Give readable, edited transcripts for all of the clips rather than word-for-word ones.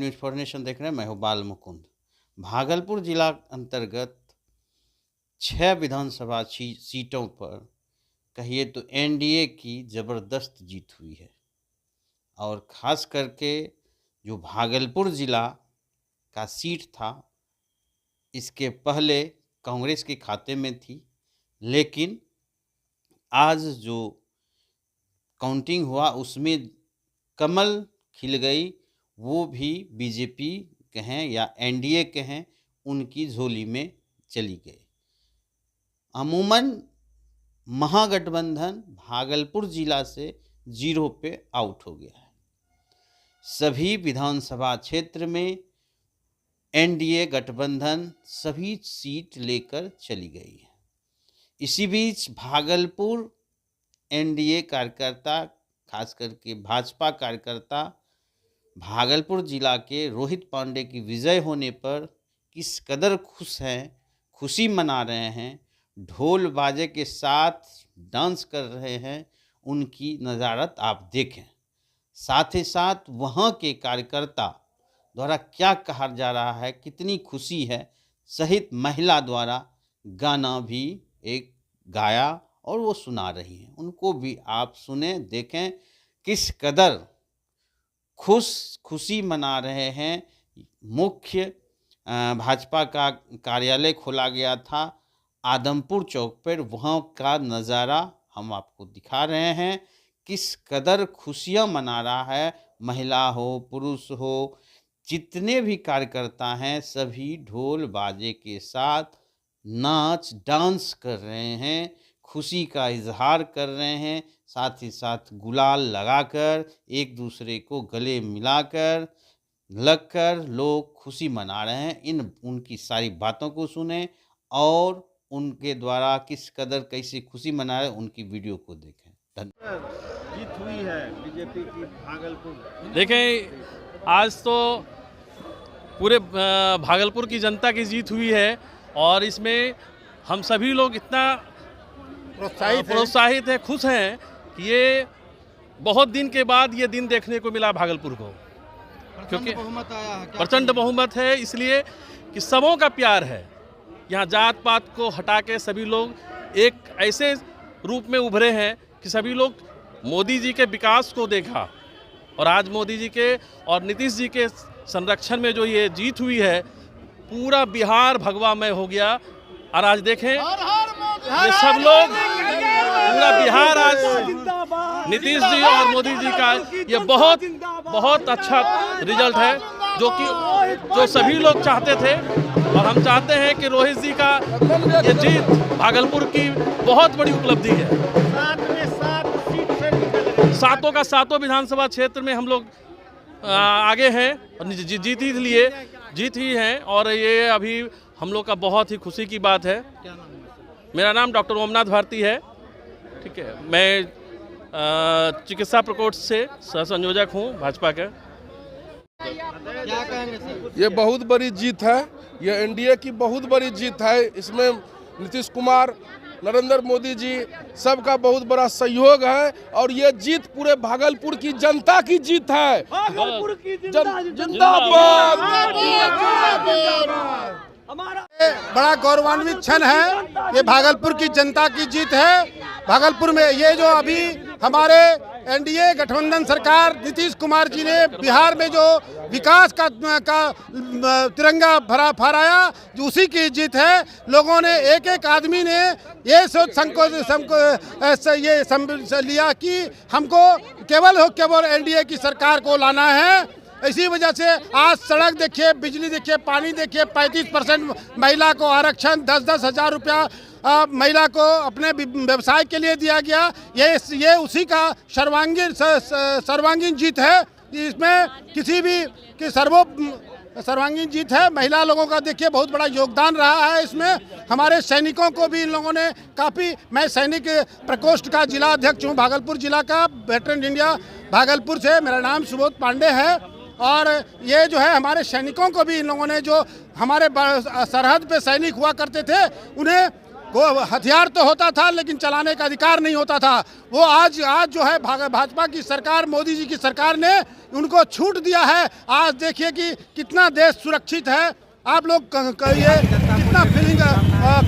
News for nation देख रहे हैं। मैं हूँ बाल मुकुंद। भागलपुर जिला अंतर्गत 6 विधानसभा सीटों पर कहिए तो एनडीए की ज़बरदस्त जीत हुई है और ख़ास करके जो भागलपुर ज़िला का सीट था, इसके पहले कांग्रेस के खाते में थी, लेकिन आज जो काउंटिंग हुआ उसमें कमल खिल गई। वो भी बीजेपी के हैं या एनडीए के हैं, उनकी झोली में चली गई। अमूमन महागठबंधन भागलपुर जिला से 0 पे आउट हो गया है। सभी विधानसभा क्षेत्र में एनडीए गठबंधन सभी सीट लेकर चली गई है। इसी बीच भागलपुर एनडीए कार्यकर्ता, खास करके भाजपा कार्यकर्ता भागलपुर जिला के रोहित पांडे की विजय होने पर किस कदर खुश हैं, खुशी मना रहे हैं, ढोल बाजे के साथ डांस कर रहे हैं, उनकी नज़ारत आप देखें। साथ ही साथ वहाँ के कार्यकर्ता द्वारा क्या कहा जा रहा है, कितनी खुशी है, सहित महिला द्वारा गाना भी एक गाया और वो सुना रही हैं। उनको भी आप सुने, देखें किस कदर खुशी मना रहे हैं। मुख्य भाजपा का कार्यालय खोला गया था आदमपुर चौक पर, वहाँ का नज़ारा हम आपको दिखा रहे हैं। किस कदर खुशियाँ मना रहा है, महिला हो पुरुष हो, जितने भी कार्यकर्ता हैं सभी ढोल बाजे के साथ नाच डांस कर रहे हैं, खुशी का इजहार कर रहे हैं। साथ ही साथ गुलाल लगाकर एक दूसरे को गले मिलाकर लगकर लोग खुशी मना रहे हैं। उनकी सारी बातों को सुने और उनके द्वारा किस कदर कैसे खुशी मना रहे हैं उनकी वीडियो को देखें। धन्यवाद। जीत हुई है बीजेपी की भागलपुर। देखें, आज तो पूरे भागलपुर की जनता की जीत हुई है और इसमें हम सभी लोग इतना प्रोत्साहित है, खुश हैं कि ये बहुत दिन के बाद ये दिन देखने को मिला भागलपुर को, क्योंकि बहुमत आया है, प्रचंड बहुमत है, इसलिए कि सबों का प्यार है। यहाँ जात पात को हटा के सभी लोग एक ऐसे रूप में उभरे हैं कि सभी लोग मोदी जी के विकास को देखा और आज मोदी जी के और नीतीश जी के संरक्षण में जो ये जीत हुई है, पूरा बिहार भगवामय हो गया। और आज देखें ये सब लोग, पूरा बिहार आज नीतीश जी और मोदी जी का ये बहुत अच्छा रिजल्ट है, जो सभी लोग चाहते थे। और हम चाहते हैं कि रोहित जी का ये जीत भागलपुर की बहुत बड़ी उपलब्धि है। 7 का 7 विधानसभा क्षेत्र में हम लोग आगे हैं और जीत ही हैं और ये अभी हम लोग का बहुत ही खुशी की बात है। मेरा नाम डॉक्टर ओमनाथ भारती है, ठीक है। मैं चिकित्सा प्रकोष्ठ से सह संयोजक हूँ भाजपा का। क्या कहेंगे सर? ये बहुत बड़ी जीत है, ये एनडीए की बहुत बड़ी जीत है। इसमें नीतीश कुमार, नरेंद्र मोदी जी सबका बहुत बड़ा सहयोग है और ये जीत पूरे भागलपुर की जनता की जीत है। भागलपुर की जिंदाबाद। बड़ा गौरवान्वित क्षण है, ये भागलपुर की जनता की जीत है। भागलपुर में ये जो अभी हमारे एनडीए गठबंधन सरकार नीतीश कुमार जी ने बिहार में जो विकास का तिरंगा फहराया, जो उसी की जीत है। लोगों ने एक आदमी ने ये सोच लिया कि हमको केवल एनडीए की सरकार को लाना है। इसी वजह से आज सड़क देखिए, बिजली देखिए, पानी देखिए, 35% महिला को आरक्षण, 10-10 हज़ार रुपया महिला को अपने व्यवसाय के लिए दिया गया। ये उसी का सर्वांगीण जीत है। इसमें किसी भी की सर्वांगीण जीत है। महिला लोगों का देखिए बहुत बड़ा योगदान रहा है इसमें। हमारे सैनिकों को भी इन लोगों ने काफ़ी, मैं सैनिक प्रकोष्ठ का जिला अध्यक्ष हूँ, भागलपुर जिला का, वेटरन इंडिया भागलपुर से। मेरा नाम सुबोध पांडे है और ये जो है हमारे सैनिकों को भी इन लोगों ने, जो हमारे सरहद पे सैनिक हुआ करते थे, उन्हें को हथियार तो होता था लेकिन चलाने का अधिकार नहीं होता था। वो आज जो है भाजपा की सरकार, मोदी जी की सरकार ने उनको छूट दिया है। आज देखिए कि कितना देश सुरक्षित है। आप लोग कहिए कितना फीलिंग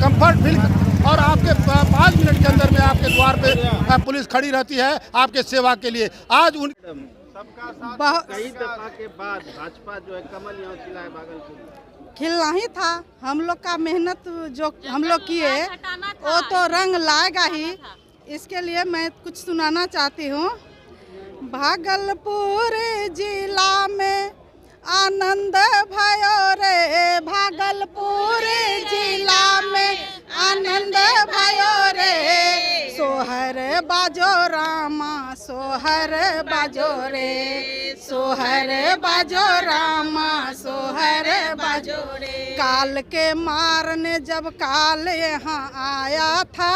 कंफर्ट फील, और आपके 5 मिनट के अंदर में आपके द्वार पे पुलिस खड़ी रहती है आपके सेवा के लिए। आज उन सबका साथ कई दफा के बाद भाजपा जो है कमल यहाँ खिला है भागलपुर में। खिलना ही था। हम लोग का मेहनत जो हम लोग किए वो तो रंग लाएगा ही। इसके लिए मैं कुछ सुनाना चाहती हूँ। भागलपुर जिला में आनंद भयो रे, भागलपुर जिला में आनंद भयो रे, सोहर बाजो रामा सोहर बाजो रे, सोहर बाजो रामा सोहर बाजो रे। काल के मारने जब काल यहाँ आया था,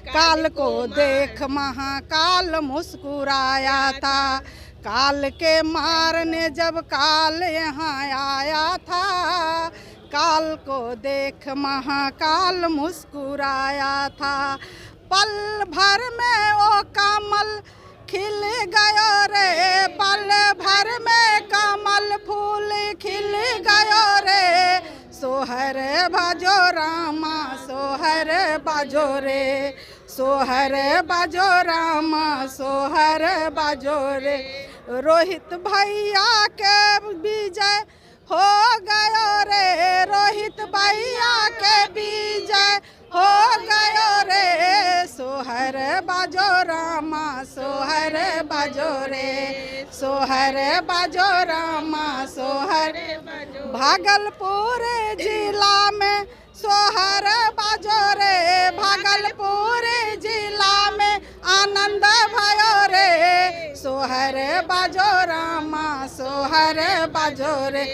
काल को देख महाकाल मुस्कुराया था। काल के मारने जब काल यहाँ आया था, काल को देख महाकाल मुस्कुराया था। पल भर में वो कमल खिल गयो रे, पल भर में कमल फूल खिल गयो रे, सोहर बाजो रामा सोहर बाजो रे, सोहर बाजो रामा सोहर बाजो रे। रोहित भैया के विजय हो गयो रे, रोहित भैया के विजय हो गयो रे, सोहर बाजो रामा सोहर बाजो रे, सोहर बाजो रामा सोहर। भागलपुर जिला में सोहर बाजो रे, भागलपुर जिला में आनंद भयो रे, सोहर बाजो रामा सोहर बाजो रे,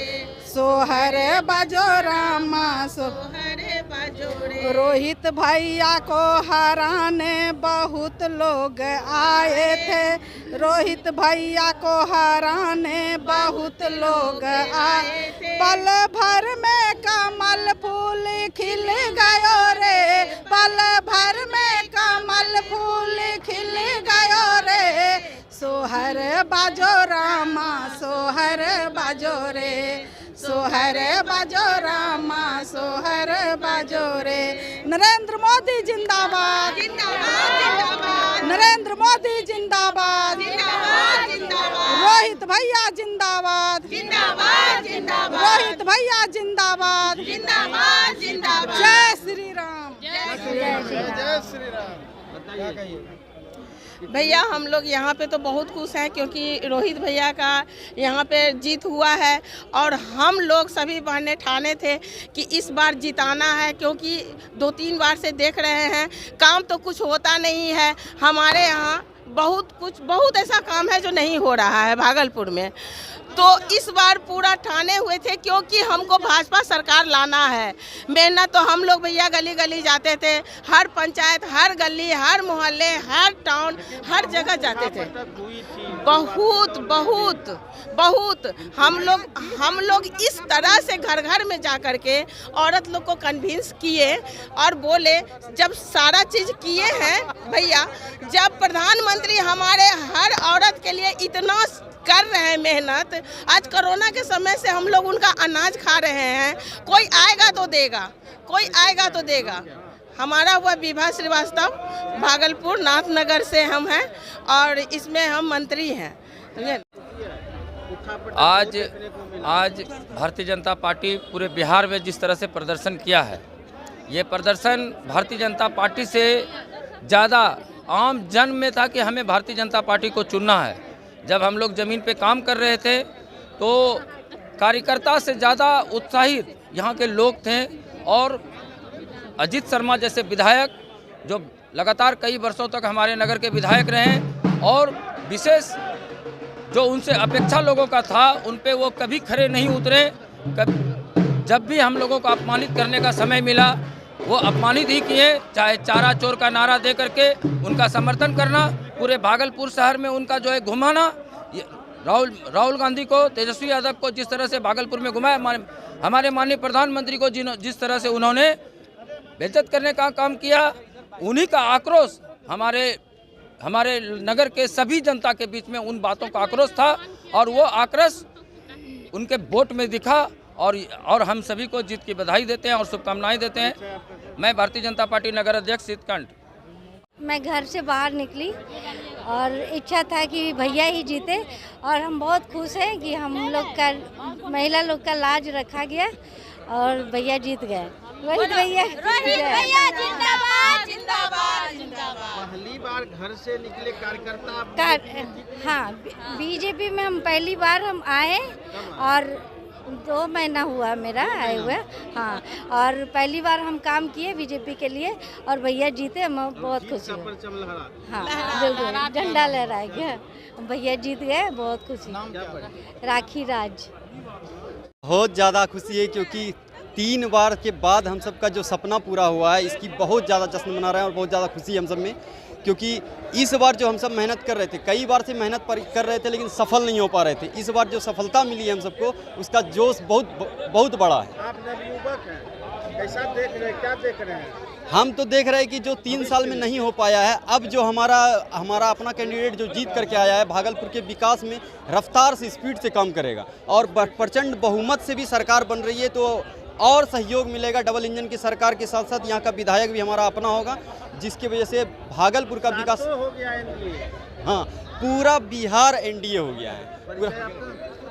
सोहर बाजो रामा सोहर बाजो रे। रोहित भैया को हराने बहुत लोग आए थे, रोहित भैया को हराने बहुत लोग आए थे। पल भर में कमल फूल खिल गयो रे, पल भर में कमल फूल खिल गयो रे, सोहर बाजो रामा सोहर बाजो रे, सोहर बाजो रामा सोहर बाजो रे। नरेंद्र मोदी जिंदाबाद, नरेंद्र मोदी जिंदाबाद, रोहित भैया जिंदाबाद, रोहित भैया जिंदाबाद, जय श्री राम, जय श्री राम। क्या कहिए भैया? हम लोग यहाँ पे तो बहुत खुश हैं क्योंकि रोहित भैया का यहाँ पे जीत हुआ है और हम लोग सभी बहनें ठाने थे कि इस बार जिताना है, क्योंकि 2-3 बार से देख रहे हैं काम तो कुछ होता नहीं है। हमारे यहाँ बहुत ऐसा काम है जो नहीं हो रहा है भागलपुर में। तो इस बार पूरा ठाने हुए थे क्योंकि हमको भाजपा सरकार लाना है। मेहनत तो हम लोग भैया गली गली जाते थे, हर पंचायत, हर गली, हर मोहल्ले, हर टाउन, हर जगह जाते थे। बहुत बहुत बहुत हम लोग इस तरह से घर घर में जा कर के औरत लोग को कन्विंस किए और बोले, जब सारा चीज़ किए हैं भैया, जब प्रधानमंत्री हमारे हर औरत के लिए इतना कर रहे हैं मेहनत, आज कोरोना के समय से हम लोग उनका अनाज खा रहे हैं, कोई आएगा तो देगा, कोई आएगा तो देगा। हमारा हुआ विभा श्रीवास्तव, भागलपुर नाथनगर से हम हैं और इसमें हम मंत्री हैं। आज भारतीय जनता पार्टी पूरे बिहार में जिस तरह से प्रदर्शन किया है, ये प्रदर्शन भारतीय जनता पार्टी से ज़्यादा आम जन में था कि हमें भारतीय जनता पार्टी को चुनना है। जब हम लोग ज़मीन पे काम कर रहे थे तो कार्यकर्ता से ज़्यादा उत्साहित यहाँ के लोग थे और अजीत शर्मा जैसे विधायक जो लगातार कई वर्षों तक हमारे नगर के विधायक रहे और विशेष जो उनसे अपेक्षा लोगों का था उन पे वो कभी खरे नहीं उतरे। जब भी हम लोगों को अपमानित करने का समय मिला वो अपमानित ही किए, चाहे चारा चोर का नारा दे करके उनका समर्थन करना, पूरे भागलपुर शहर में उनका जो है घुमाना, राहुल गांधी को, तेजस्वी यादव को जिस तरह से भागलपुर में घुमाया, हमारे माननीय प्रधानमंत्री को जिस तरह से उन्होंने बेइज्जत करने का काम किया। उन्हीं का आक्रोश हमारे नगर के सभी जनता के बीच में उन बातों का आक्रोश था और वो आक्रोश उनके वोट में दिखा और हम सभी को जीत की बधाई देते हैं और शुभकामनाएं देते हैं। मैं भारतीय जनता पार्टी नगर अध्यक्ष शीतकंठ। मैं घर से बाहर निकली और इच्छा था कि भैया ही जीते और हम बहुत खुश हैं कि हम लोग का महिला लोग का लाज रखा गया और भैया जीत गए। रोहित भैया जिंदाबाद जिंदाबाद जिंदाबाद। पहली बार घर से निकले कार्यकर्ता हाँ, बीजेपी में हम पहली बार हम आए और 2 महीना हुआ मेरा आए हुए। हाँ, और पहली बार हम काम किए बीजेपी के लिए और भैया जीते, हम बहुत खुशी है। हाँ बिल्कुल, झंडा लहराए गया, भैया जीत गए, बहुत खुशी। राखी राज। बहुत ज़्यादा खुशी है क्योंकि 3 बार के बाद हम सबका जो सपना पूरा हुआ है, इसकी बहुत ज़्यादा जश्न मना रहे हैं और बहुत ज़्यादा खुशी है हम सब में। क्योंकि इस बार जो हम सब मेहनत कर रहे थे, कई बार से मेहनत कर रहे थे लेकिन सफल नहीं हो पा रहे थे, इस बार जो सफलता मिली है हम सबको, उसका जोश बहुत बड़ा है। आप नवयुवक हैं, कैसा देख रहे हैं, क्या देख रहे हैं? हम तो देख रहे हैं कि जो 3 साल में नहीं हो पाया है, अब जो हमारा अपना कैंडिडेट जो जीत करके आया है, भागलपुर के विकास में रफ्तार से, स्पीड से काम करेगा और प्रचंड बहुमत से भी सरकार बन रही है, तो और सहयोग मिलेगा। डबल इंजन की सरकार के साथ साथ यहाँ का विधायक भी हमारा अपना होगा, जिसकी वजह से भागलपुर का विकास हो गया एनडीए। हाँ, पूरा बिहार एनडीए हो गया है।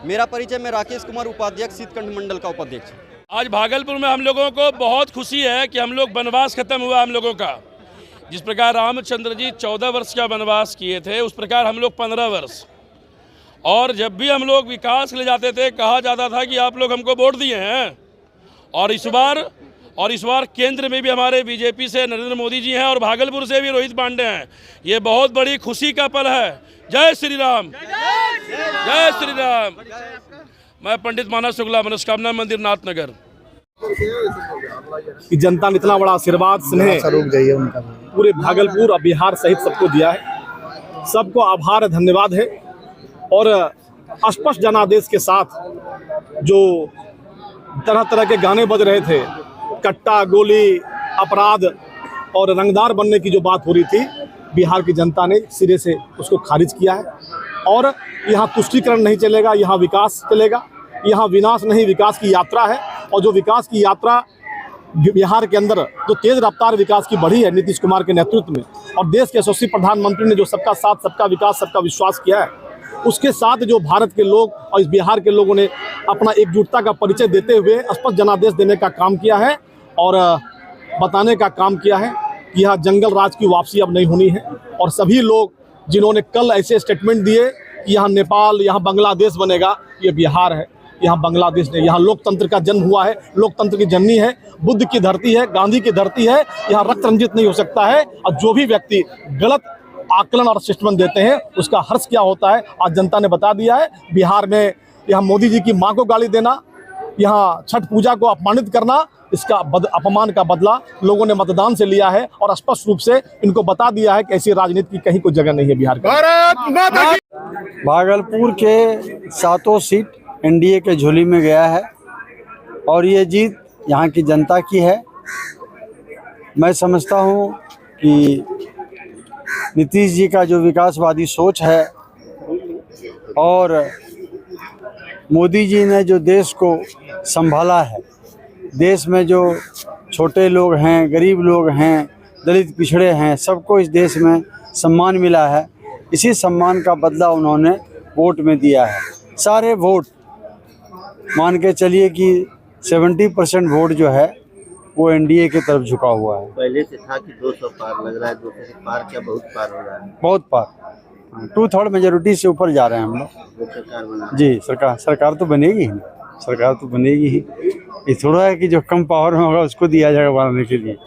मेरा परिचय, मैं राकेश कुमार, उपाध्यक्ष शीतकंठ मंडल का उपाध्यक्ष। आज भागलपुर में हम लोगों को बहुत खुशी है कि हम लोग वनवास खत्म हुआ हम लोगों का। जिस प्रकार रामचंद्र जी 14 वर्ष का वनवास किए थे, उस प्रकार हम लोग 15 वर्ष। और जब भी हम लोग विकास के लिए जाते थे, कहा जाता था कि आप लोग हमको वोट दिए हैं। और इस बार केंद्र में भी हमारे बीजेपी से नरेंद्र मोदी जी हैं और भागलपुर से भी रोहित पांडे हैं। ये बहुत बड़ी खुशी का पल है। जय श्री राम, जय श्री राम। मैं पंडित मानस शुक्ला, मनोकामना मंदिर, नाथनगर। कि जनता ने इतना बड़ा आशीर्वाद स्नेह पूरे भागलपुर और बिहार सहित सबको दिया है, सबको आभार धन्यवाद है। और स्पष्ट जनादेश के साथ जो तरह तरह के गाने बज रहे थे, कट्टा, गोली, अपराध और रंगदार बनने की जो बात हो रही थी, बिहार की जनता ने सिरे से उसको खारिज किया है। और यहाँ तुष्टीकरण नहीं चलेगा, यहाँ विकास चलेगा। यहाँ विनाश नहीं, विकास की यात्रा है। और जो विकास की यात्रा बिहार के अंदर जो तेज रफ्तार विकास की बढ़ी है नीतीश कुमार के नेतृत्व में, और देश के यशस्वी प्रधानमंत्री ने जो सबका साथ, सबका विकास, सबका विश्वास किया है, उसके साथ जो भारत के लोग और इस बिहार के लोगों ने अपना एकजुटता का परिचय देते हुए स्पष्ट जनादेश देने का काम किया है और बताने का काम किया है कि यहाँ जंगल राज की वापसी अब नहीं होनी है। और सभी लोग जिन्होंने कल ऐसे स्टेटमेंट दिए कि यहाँ नेपाल, यहाँ बांग्लादेश बनेगा, ये बिहार है, यहाँ बांग्लादेश नहीं। यहाँ लोकतंत्र का जन्म हुआ है, लोकतंत्र की जननी है, बुद्ध की धरती है, गांधी की धरती है। यहाँ रक्त रंजित नहीं हो सकता है। और जो भी व्यक्ति गलत आकलन और स्टेटमेंट देते हैं, उसका हर्ष क्या होता है आज जनता ने बता दिया है। बिहार में यहाँ मोदी जी की मां को गाली देना, यहाँ छठ पूजा को अपमानित करना, इसका अपमान का बदला लोगों ने मतदान से लिया है और स्पष्ट रूप से इनको बता दिया है कि ऐसी राजनीति की कहीं कोई जगह नहीं है बिहार का। भागलपुर के 7 सीट एनडीए के झोली में गया है और ये जीत यहाँ की जनता की है। मैं समझता हूँ कि नीतीश जी का जो विकासवादी सोच है और मोदी जी ने जो देश को संभाला है, देश में जो छोटे लोग हैं, गरीब लोग हैं, दलित पिछड़े हैं, सबको इस देश में सम्मान मिला है। इसी सम्मान का बदला उन्होंने वोट में दिया है। सारे वोट मान के चलिए कि 70% वोट जो है वो एनडीए की तरफ झुका हुआ है। पहले से था कि 200 पार लग रहा है, 200 से पार क्या, बहुत पार हो रहा है, बहुत पार, 2/3 मेजोरिटी से ऊपर जा रहे हैं हम लोग। सरकार बना जी, सरकार तो बनेगी ही, सरकार तो बनेगी ही। ये थोड़ा है कि जो कम पावर में होगा उसको दिया जाएगा बनाने के लिए।